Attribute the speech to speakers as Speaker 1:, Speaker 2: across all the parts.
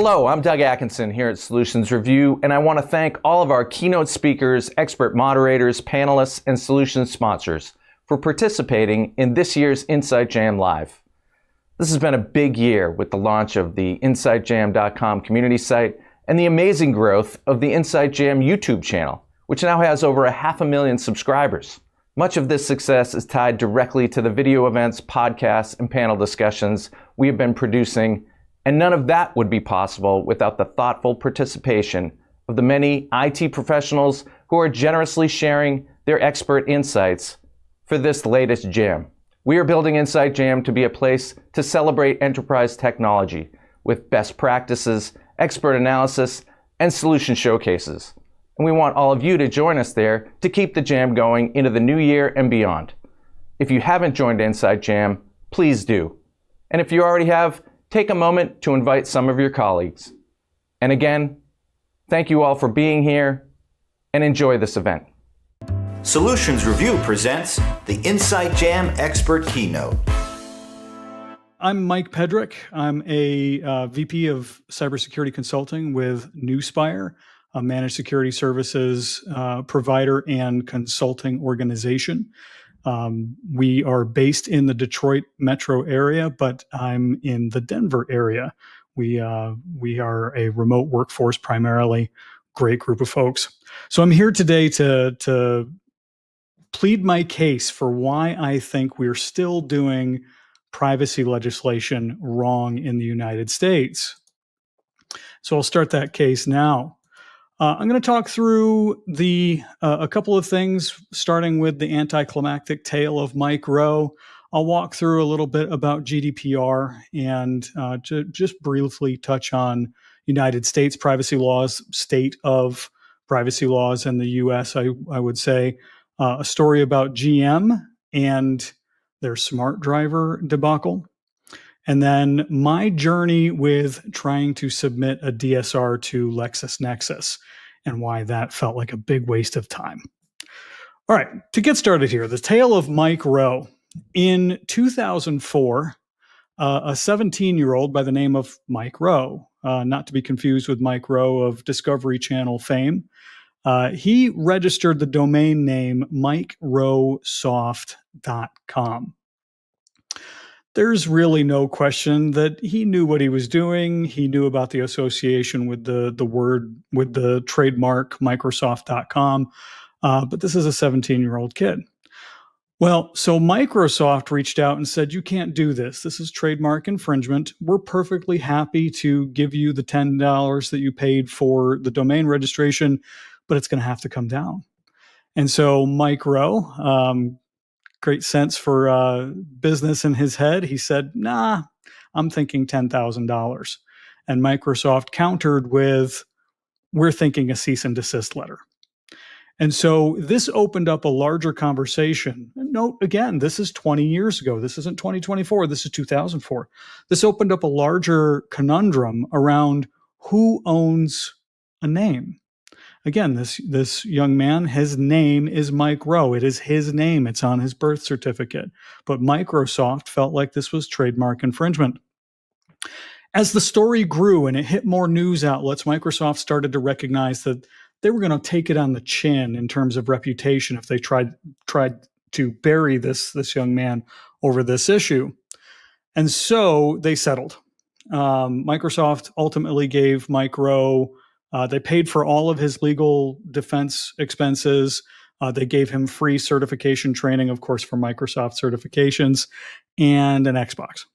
Speaker 1: Hello, I'm Doug Atkinson here at Solutions Review, and I want to thank all of our keynote speakers, expert moderators, panelists, and solutions sponsors for participating in this year's Insight Jam Live. This has been a big year with the launch of the InsightJam.com community site and the amazing growth of the Insight Jam YouTube channel, which now has over 500,000 subscribers. Much of this success is tied directly to the video events, podcasts, and panel discussions we have been producing, and none of that would be possible without the thoughtful participation of the many IT professionals who are generously sharing their expert insights for this latest jam. We are building Insight Jam to be a place to celebrate enterprise technology with best practices, expert analysis, and solution showcases. And we want all of you to join us there to keep the jam going into the new year and beyond. If you haven't joined Insight Jam, please do. And if you already have, take a moment to invite some of your colleagues. And again, thank you all for being here and enjoy this event.
Speaker 2: Solutions Review presents the Insight Jam Expert Keynote.
Speaker 3: I'm Mike Pedrick. I'm a VP of Cybersecurity Consulting with Newspire, a managed security services provider and consulting organization. We are based in the Detroit metro area, but I'm in the Denver area. We are a remote workforce primarily, great group of folks. So I'm here today to plead my case for why I think we're still doing privacy legislation wrong in the United States. So I'll start that case now. I'm going to talk through a couple of things, starting with the anticlimactic tale of Mike Rowe. I'll walk through a little bit about GDPR and just briefly touch on United States privacy laws, state of privacy laws in the U.S., I would say. A story about GM and their smart driver debacle. And then my journey with trying to submit a DSR to LexisNexis and why that felt like a big waste of time. All right, to get started here, the tale of Mike Rowe. In 2004, a 17-year-old by the name of Mike Rowe, not to be confused with Mike Rowe of Discovery Channel fame, he registered the domain name MikeRoweSoft.com. There's really no question that he knew what he was doing. He knew about the association with the trademark Microsoft.com. But this is a 17-year-old kid. Well, so Microsoft reached out and said, you can't do this. This is trademark infringement. We're perfectly happy to give you the $10 that you paid for the domain registration, but it's going to have to come down. And so Mike Rowe, great sense for business in his head. He said, nah, I'm thinking $10,000. And Microsoft countered with, we're thinking a cease and desist letter. And so this opened up a larger conversation. Note, again, this is 20 years ago. This isn't 2024. This is 2004. This opened up a larger conundrum around who owns a name. Again, this young man, his name is Mike Rowe. It is his name. It's on his birth certificate. But Microsoft felt like this was trademark infringement. As the story grew and it hit more news outlets, Microsoft started to recognize that they were going to take it on the chin in terms of reputation if they tried to bury this young man over this issue. And so they settled. Microsoft ultimately gave Mike Rowe, they paid for all of his legal defense expenses. They gave him free certification training, of course, for Microsoft certifications, and an Xbox.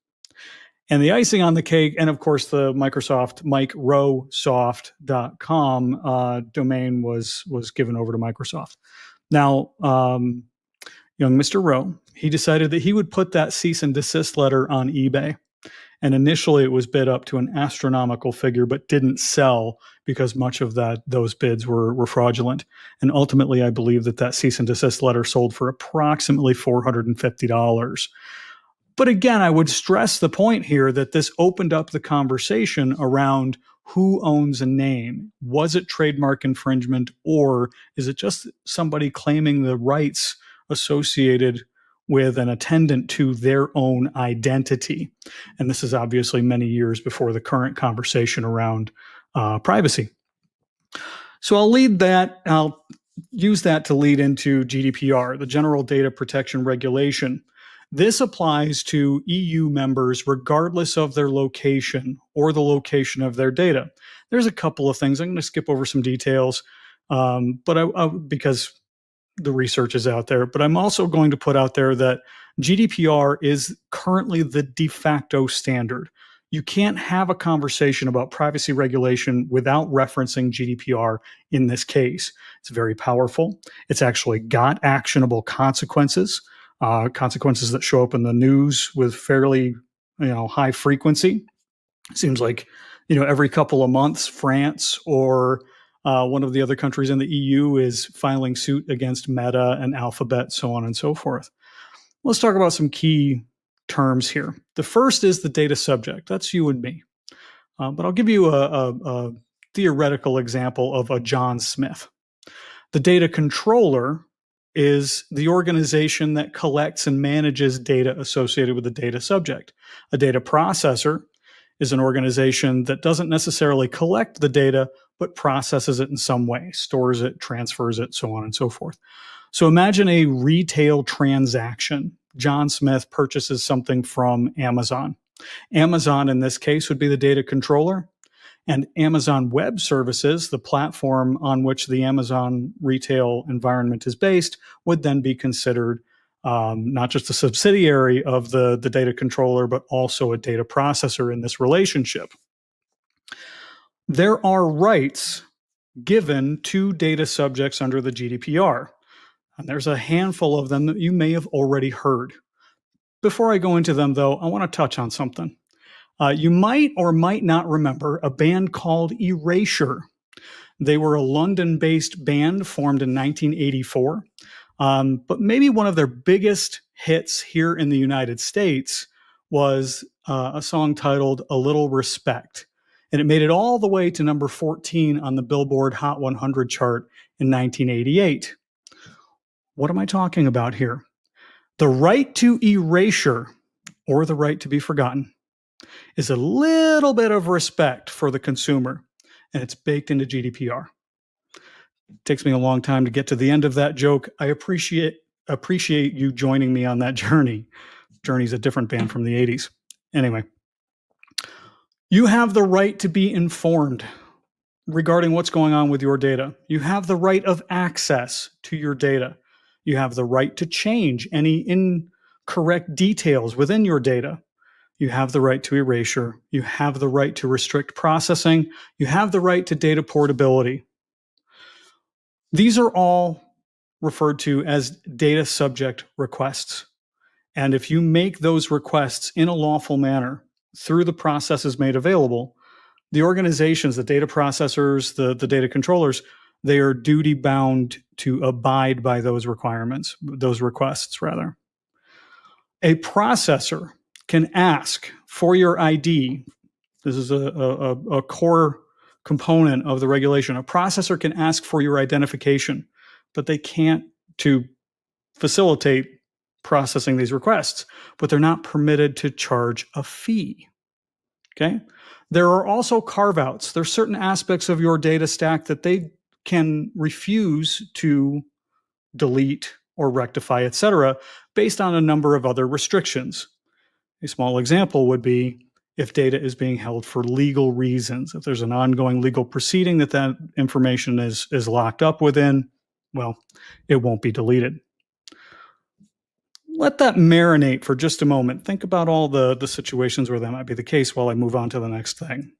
Speaker 3: And the icing on the cake, and of course, the Microsoft MikeRoweSoft.com domain was given over to Microsoft. Now, young Mr. Rowe, he decided that he would put that cease and desist letter on eBay. And initially, it was bid up to an astronomical figure, but didn't sell because much of those bids were fraudulent. And ultimately, I believe that cease and desist letter sold for approximately $450. But again, I would stress the point here that this opened up the conversation around who owns a name. Was it trademark infringement, or is it just somebody claiming the rights associated with an attendant to their own identity. And this is obviously many years before the current conversation around privacy. So I'll use that to lead into GDPR, the General Data Protection Regulation. This applies to EU members regardless of their location or the location of their data. There's a couple of things. I'm going to skip over some details, because the research is out there. But I'm also going to put out there that GDPR is currently the de facto standard. You can't have a conversation about privacy regulation without referencing GDPR in this case. It's very powerful. It's actually got actionable consequences, consequences that show up in the news with fairly high frequency. It seems like every couple of months, France or one of the other countries in the EU is filing suit against Meta and Alphabet, so on and so forth. Let's talk about some key terms here. The first is the data subject. That's you and me. But I'll give you a theoretical example of a John Smith. The data controller is the organization that collects and manages data associated with the data subject. A data processor is an organization that doesn't necessarily collect the data, but processes it in some way, stores it, transfers it, so on and so forth. So imagine a retail transaction. John Smith purchases something from Amazon. Amazon, in this case, would be the data controller. And Amazon Web Services, the platform on which the Amazon retail environment is based, would then be considered not just a subsidiary of the data controller, but also a data processor in this relationship. There are rights given to data subjects under the GDPR. And there's a handful of them that you may have already heard. Before I go into them, though, I want to touch on something. You might or might not remember a band called Erasure. They were a London-based band formed in 1984. But maybe one of their biggest hits here in the United States was a song titled A Little Respect. And it made it all the way to number 14 on the Billboard Hot 100 chart in 1988. What am I talking about here? The right to erasure, or the right to be forgotten, is a little bit of respect for the consumer, and it's baked into GDPR. It takes me a long time to get to the end of that joke. I appreciate you joining me on that journey. Journey's a different band from the 80s. Anyway, you have the right to be informed regarding what's going on with your data. You have the right of access to your data. You have the right to change any incorrect details within your data. You have the right to erasure. You have the right to restrict processing. You have the right to data portability. These are all referred to as data subject requests. And if you make those requests in a lawful manner through the processes made available, the organizations, the data processors, the data controllers, they are duty bound to abide by those requirements, those requests rather. A processor can ask for your ID. This is a core component of the regulation. A processor can ask for your identification, but they can't to facilitate processing these requests, but they're not permitted to charge a fee. Okay? There are also carve-outs. There's certain aspects of your data stack that they can refuse to delete or rectify, etc., based on a number of other restrictions. A small example would be if data is being held for legal reasons. If there's an ongoing legal proceeding that information is locked up within, well, it won't be deleted. Let that marinate for just a moment. Think about all the situations where that might be the case while I move on to the next thing.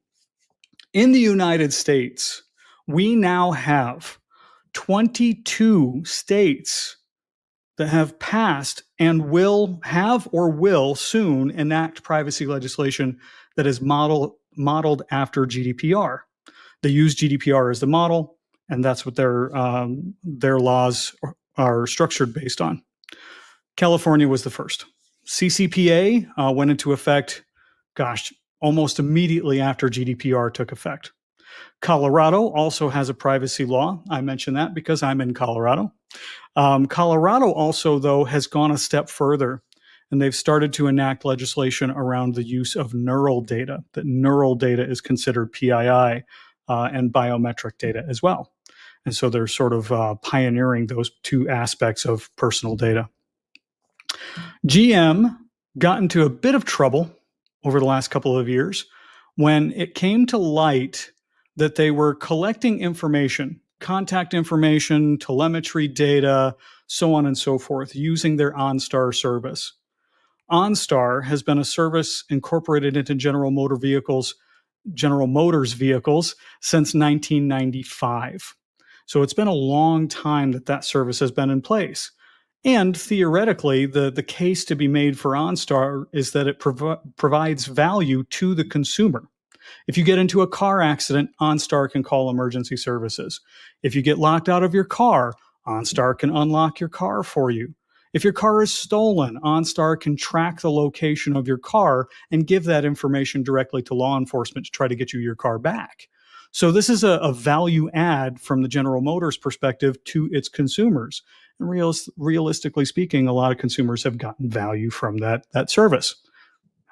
Speaker 3: In the United States, we now have 22 states that have passed and will have or will soon enact privacy legislation that is modeled after GDPR. They use GDPR as the model, and that's what their laws are structured based on. California was the first. CCPA went into effect, almost immediately after GDPR took effect. Colorado also has a privacy law. I mention that because I'm in Colorado. Colorado also, though, has gone a step further, and they've started to enact legislation around the use of neural data. That neural data is considered PII and biometric data as well. And so they're sort of pioneering those two aspects of personal data. GM got into a bit of trouble over the last couple of years when it came to light that they were collecting information, contact information, telemetry data, so on and so forth, using their OnStar service. OnStar has been a service incorporated into General Motors vehicles since 1995. So it's been a long time that service has been in place. And theoretically, the case to be made for OnStar is that it provides value to the consumer. If you get into a car accident, OnStar can call emergency services. If you get locked out of your car, OnStar can unlock your car for you. If your car is stolen, OnStar can track the location of your car and give that information directly to law enforcement to try to get you your car back. So this is a value add from the General Motors perspective to its consumers. And realistically speaking, a lot of consumers have gotten value from that service.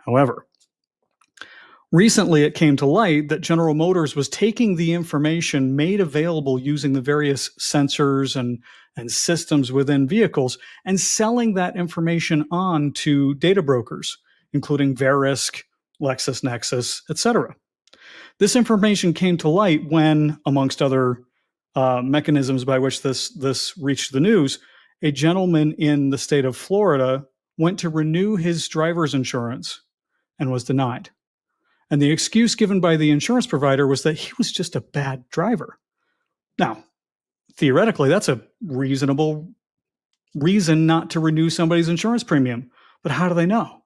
Speaker 3: However, recently it came to light that General Motors was taking the information made available using the various sensors and systems within vehicles and selling that information on to data brokers, including Verisk, LexisNexis, etc. This information came to light when, amongst other mechanisms by which this reached the news, a gentleman in the state of Florida went to renew his driver's insurance and was denied. And the excuse given by the insurance provider was that he was just a bad driver. Now, theoretically, that's a reasonable reason not to renew somebody's insurance premium. But how do they know?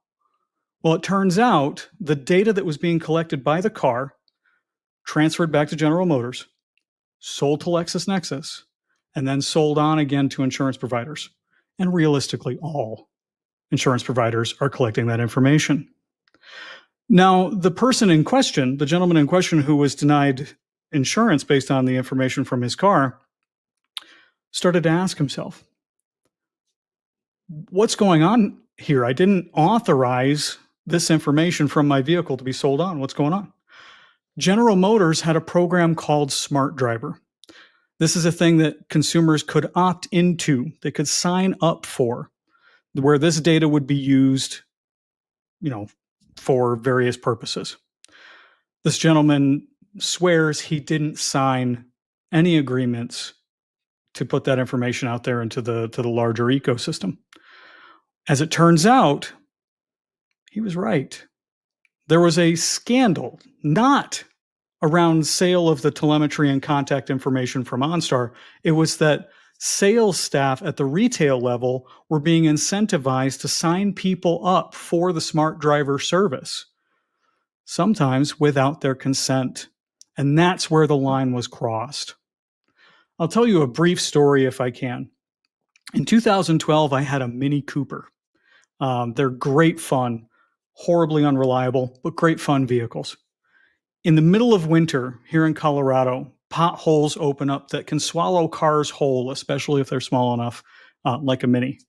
Speaker 3: Well, it turns out the data that was being collected by the car transferred back to General Motors, sold to LexisNexis, and then sold on again to insurance providers. And realistically, all insurance providers are collecting that information. Now, the person in question, the gentleman in question who was denied insurance based on the information from his car, started to ask himself, what's going on here? I didn't authorize this information from my vehicle to be sold on. What's going on? General Motors had a program called Smart Driver. This is a thing that consumers could opt into. They could sign up for, where this data would be used, for various purposes. This gentleman swears he didn't sign any agreements to put that information out there into the larger ecosystem. As it turns out, he was right. There was a scandal, not around sale of the telemetry and contact information from OnStar. It was that sales staff at the retail level were being incentivized to sign people up for the Smart Driver service, sometimes without their consent. And that's where the line was crossed. I'll tell you a brief story if I can. In 2012, I had a Mini Cooper. They're great fun, horribly unreliable, but great fun vehicles. In the middle of winter here in Colorado, potholes open up that can swallow cars whole, especially if they're small enough, like a Mini.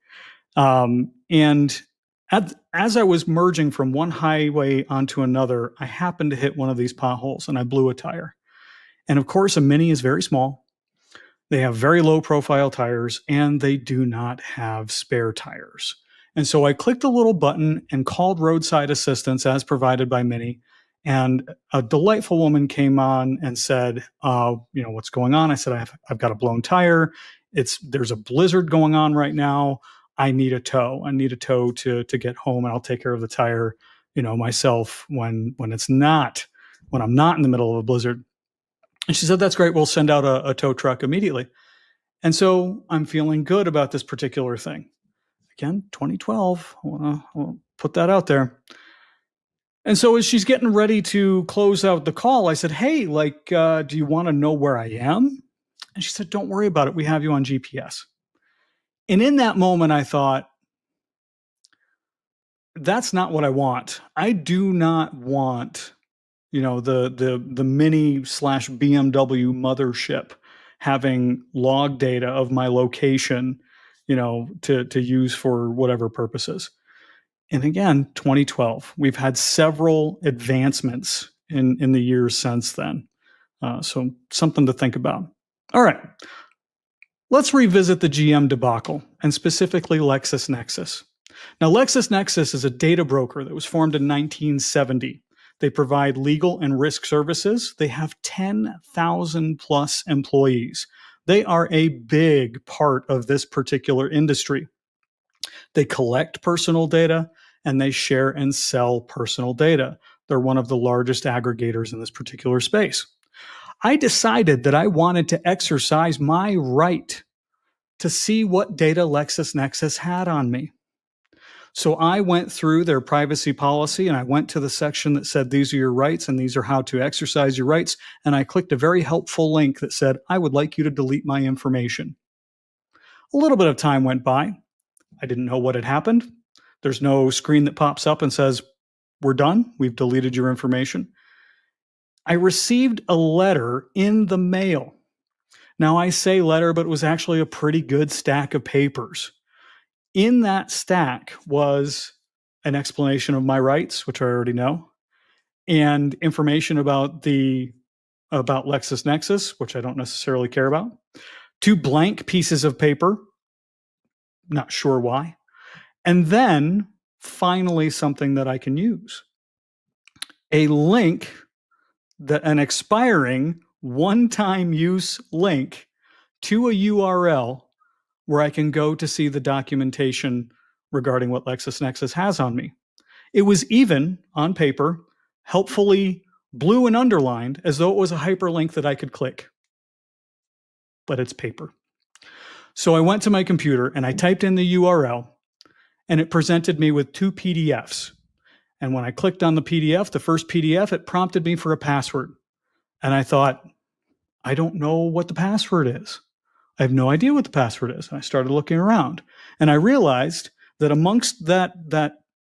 Speaker 3: And as I was merging from one highway onto another, I happened to hit one of these potholes and I blew a tire. And of course, a Mini is very small. They have very low profile tires and they do not have spare tires. And so I clicked a little button and called roadside assistance as provided by Mini. And a delightful woman came on and said, what's going on? I said, I've got a blown tire. There's a blizzard going on right now. I need a tow. I need a tow to get home, and I'll take care of the tire, myself when I'm not in the middle of a blizzard. And she said, that's great. We'll send out a tow truck immediately. And so I'm feeling good about this particular thing. Again, 2012, I'll put that out there. And so as she's getting ready to close out the call, I said, hey, do you want to know where I am? And she said, don't worry about it. We have you on GPS. And in that moment, I thought, that's not what I want. I do not want, the Mini / BMW mothership having log data of my location, to use for whatever purposes. And again, 2012, we've had several advancements in the years since then. So something to think about. All right, let's revisit the GM debacle, and specifically LexisNexis. Now, LexisNexis is a data broker that was formed in 1970. They provide legal and risk services. They have 10,000 plus employees. They are a big part of this particular industry. They collect personal data and they share and sell personal data. They're one of the largest aggregators in this particular space. I decided that I wanted to exercise my right to see what data LexisNexis had on me. So I went through their privacy policy and I went to the section that said, these are your rights and these are how to exercise your rights. And I clicked a very helpful link that said, I would like you to delete my information. A little bit of time went by. I didn't know what had happened. There's no screen that pops up and says, we're done. We've deleted your information. I received a letter in the mail. Now I say letter, but it was actually a pretty good stack of papers. In that stack was an explanation of my rights, which I already know, and information about LexisNexis, which I don't necessarily care about. 2 blank pieces of paper, not sure why. And then finally something that I can use. A link, an expiring one-time use link to a URL where I can go to see the documentation regarding what LexisNexis has on me. It was even, on paper, helpfully blue and underlined as though it was a hyperlink that I could click. But it's paper. So I went to my computer and I typed in the URL and it presented me with 2 PDFs. And when I clicked on the PDF, the first PDF, it prompted me for a password. And I thought, I don't know what the password is. I have no idea what the password is. And I started looking around and I realized that amongst that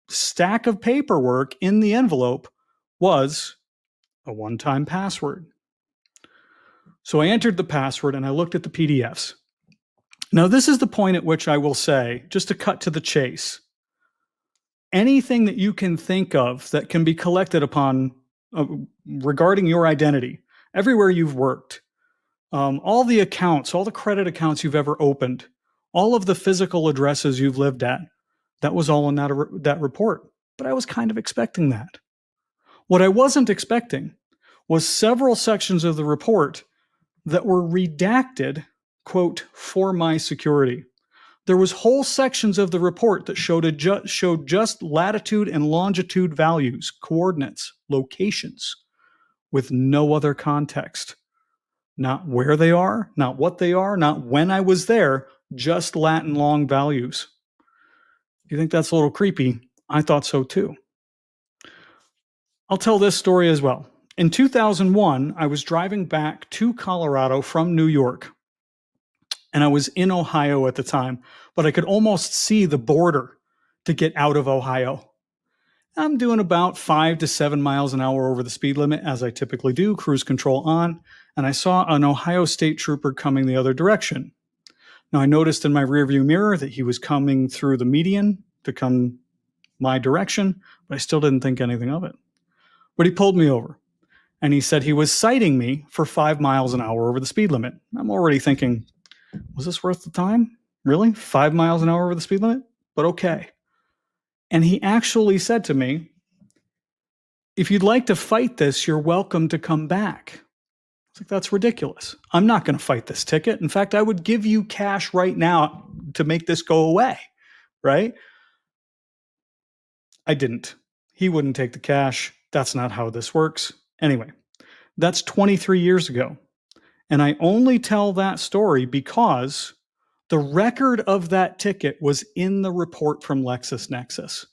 Speaker 3: stack of paperwork in the envelope was a one-time password. So I entered the password and I looked at the PDFs. Now, this is the point at which I will say, just to cut to the chase, anything that you can think of that can be collected upon regarding your identity, everywhere you've worked, all the accounts, all the credit accounts you've ever opened, all of the physical addresses you've lived at, that was all in that report. But I was kind of expecting that. What I wasn't expecting was several sections of the report that were redacted, quote, for my security. There was whole sections of the report that showed just latitude and longitude values, coordinates, locations, with no other context. Not where they are, not what they are, not when I was there, just lat and long values. You think that's a little creepy? I thought so too. I'll tell this story as well. In 2001, I was driving back to Colorado from New York, and I was in Ohio at the time, but I could almost see the border to get out of Ohio. I'm doing about 5 to 7 miles an hour over the speed limit, as I typically do, cruise control on, and I saw an Ohio State Trooper coming the other direction. Now, I noticed in my rearview mirror that he was coming through the median to come my direction, but I still didn't think anything of it. But he pulled me over, and he said he was citing me for 5 miles an hour over the speed limit. I'm already thinking, was this worth the time? Really? 5 miles an hour over the speed limit? But okay. And he actually said to me, if you'd like to fight this, you're welcome to come back. I was like, that's ridiculous. I'm not going to fight this ticket. In fact, I would give you cash right now to make this go away, right? I didn't. He wouldn't take the cash. That's not how this works. Anyway, that's 23 years ago. And I only tell that story because the record of that ticket was in the report from LexisNexis.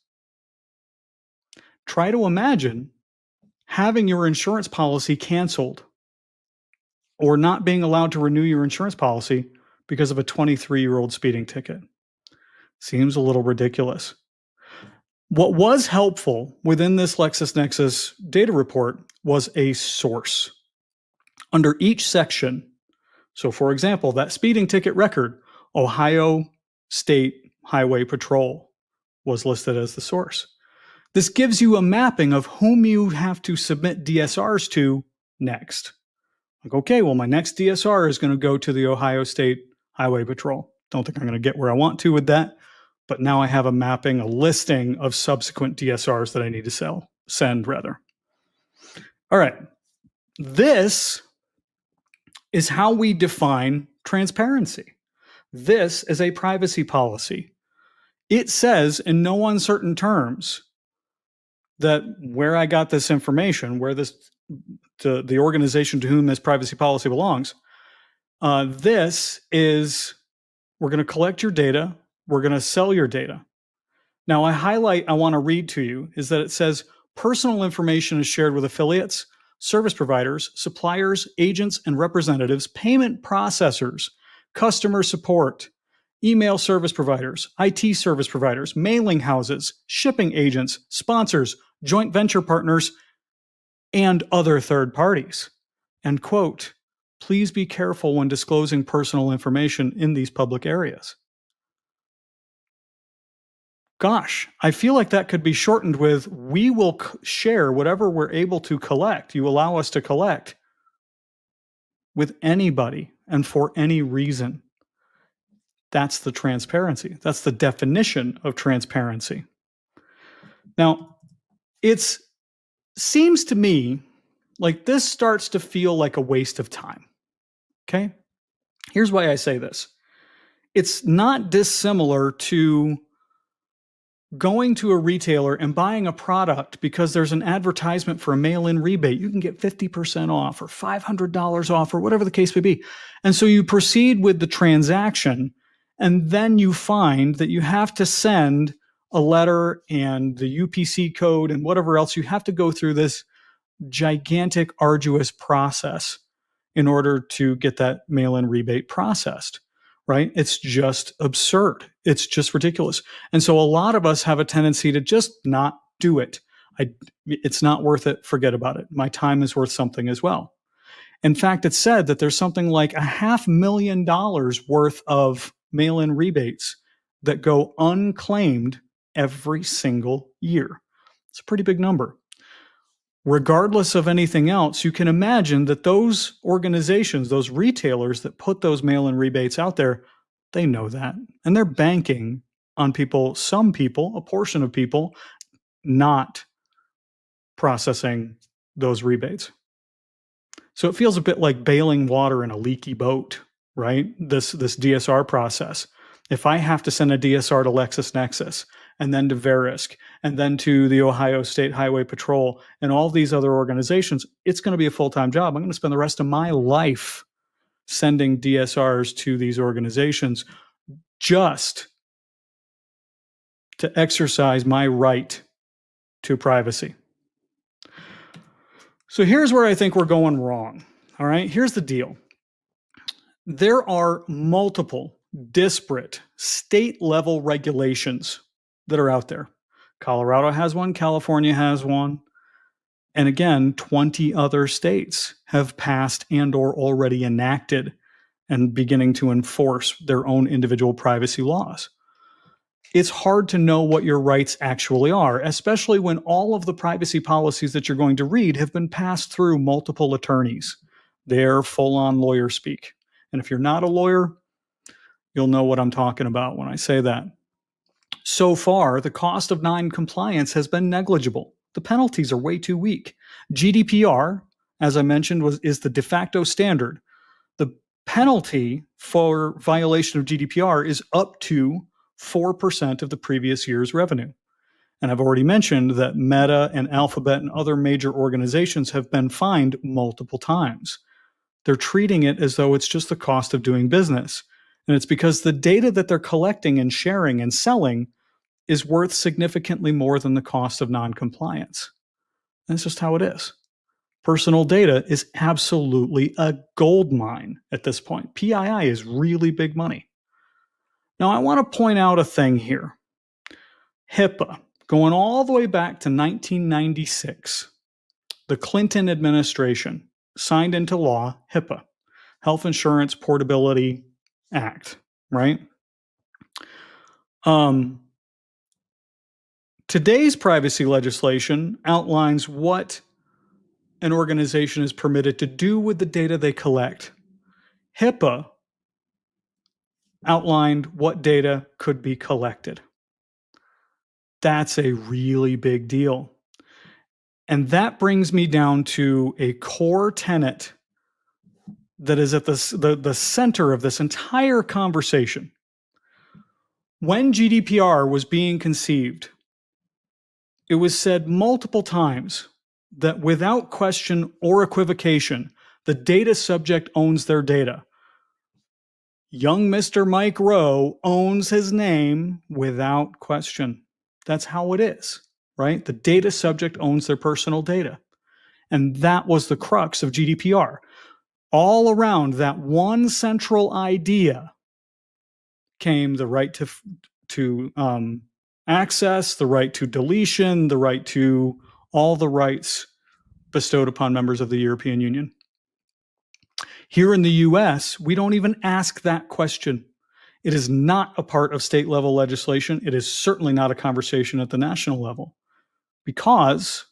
Speaker 3: Try to imagine having your insurance policy canceled or not being allowed to renew your insurance policy because of a 23-year-old speeding ticket. Seems a little ridiculous. What was helpful within this LexisNexis data report was a source. Under each section, So, for example, that speeding ticket record, Ohio State Highway Patrol was listed as the source. This gives you a mapping of whom you have to submit DSRs to next. Like, okay, well, my next DSR is going to go to the Ohio State Highway Patrol. Don't think I'm going to get where I want to with that, but now I have a mapping, a listing of subsequent DSRs that I need to send. All right, this is how we define transparency. This is a privacy policy. It says in no uncertain terms that where I got this information, where the organization to whom this privacy policy belongs, this is, we're going to collect your data, we're going to sell your data. Now, I want to read to you is that it says personal information is shared with affiliates, service providers, suppliers, agents and representatives, payment processors, customer support, email service providers, IT service providers, mailing houses, shipping agents, sponsors, joint venture partners, and other third parties. End quote. Please be careful when disclosing personal information in these public areas. Gosh, I feel like that could be shortened with, we will share whatever we're able to collect, you allow us to collect, with anybody and for any reason. That's the transparency. That's the definition of transparency. Now, it seems to me like this starts to feel like a waste of time. Okay? Here's why I say this. It's not dissimilar to going to a retailer and buying a product because there's an advertisement for a mail-in rebate. You can get 50% off or $500 off or whatever the case may be. And so you proceed with the transaction, and then you find that you have to send a letter and the UPC code and whatever else. You have to go through this gigantic, arduous process in order to get that mail-in rebate processed. Right? It's just absurd. It's just ridiculous. And so a lot of us have a tendency to just not do it. It's not worth it. Forget about it. My time is worth something as well. In fact, it's said that there's something like $500,000 worth of mail-in rebates that go unclaimed every single year. It's a pretty big number. Regardless of anything else, you can imagine that those organizations, those retailers that put those mail-in rebates out there, they know that. And they're banking on people, some people, a portion of people, not processing those rebates. So it feels a bit like bailing water in a leaky boat, right? This DSR process. If I have to send a DSR to LexisNexis and then to Verisk and then to the Ohio State Highway Patrol and all these other organizations, it's going to be a full-time job. I'm going to spend the rest of my life sending DSRs to these organizations just to exercise my right to privacy. So here's where I think we're going wrong. All right, here's the deal. There are multiple disparate state-level regulations that are out there. Colorado has one, California has one, and again, 20 other states have passed and or already enacted and beginning to enforce their own individual privacy laws. It's hard to know what your rights actually are, especially when all of the privacy policies that you're going to read have been passed through multiple attorneys. They're full-on lawyer speak. And if you're not a lawyer, you'll know what I'm talking about when I say that. So far, the cost of non-compliance has been negligible. The penalties are way too weak. GDPR, as I mentioned, is the de facto standard. The penalty for violation of GDPR is up to 4% of the previous year's revenue. And I've already mentioned that Meta and Alphabet and other major organizations have been fined multiple times. They're treating it as though it's just the cost of doing business. And it's because the data that they're collecting and sharing and selling is worth significantly more than the cost of non-compliance. That's just how it is. Personal data is absolutely a gold mine at this point. PII is really big money. Now, I want to point out a thing here. HIPAA, going all the way back to 1996, the Clinton administration signed into law HIPAA. Health Insurance Portability Act, right? Today's privacy legislation outlines what an organization is permitted to do with the data they collect. HIPAA outlined what data could be collected. That's a really big deal. And that brings me down to a core tenet that is at the center of this entire conversation. When GDPR was being conceived, it was said multiple times that without question or equivocation, the data subject owns their data. Young Mr. Mike Rowe owns his name without question. That's how it is, right? The data subject owns their personal data. And that was the crux of GDPR. All around that one central idea came the right to access, the right to deletion, the right to all the rights bestowed upon members of the European Union. Here in the US, we don't even ask that question. It is not a part of state level legislation. It is certainly not a conversation at the national level because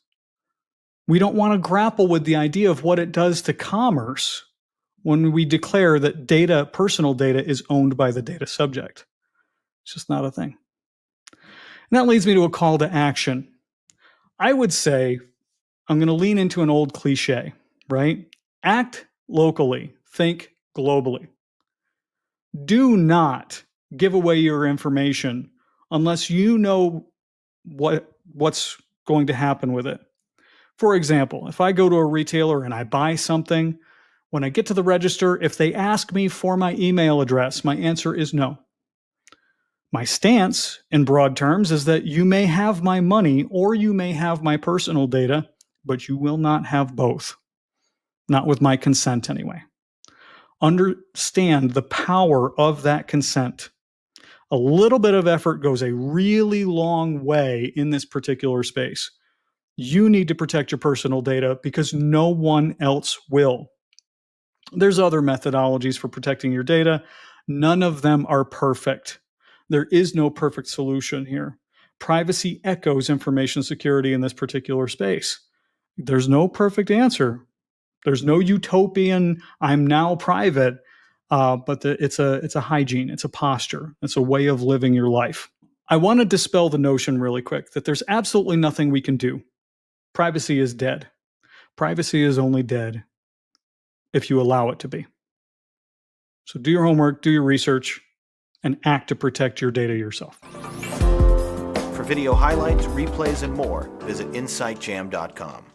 Speaker 3: we don't want to grapple with the idea of what it does to commerce when we declare that data, personal data, is owned by the data subject. It's just not a thing. And that leads me to a call to action. I would say, I'm going to lean into an old cliche, right? Act locally, think globally. Do not give away your information unless you know what's going to happen with it. For example, if I go to a retailer and I buy something, when I get to the register, if they ask me for my email address, my answer is no. My stance, in broad terms, is that you may have my money or you may have my personal data, but you will not have both. Not with my consent, anyway. Understand the power of that consent. A little bit of effort goes a really long way in this particular space. You need to protect your personal data because no one else will. There's other methodologies for protecting your data. None of them are perfect. There is no perfect solution here. Privacy echoes information security in this particular space. There's no perfect answer. There's no utopian, I'm now private, but it's a hygiene, it's a posture, it's a way of living your life. I want to dispel the notion really quick that there's absolutely nothing we can do. Privacy is dead. Privacy is only dead if you allow it to be. So do your homework, do your research, and act to protect your data yourself.
Speaker 2: For video highlights, replays, and more, visit InsightJam.com.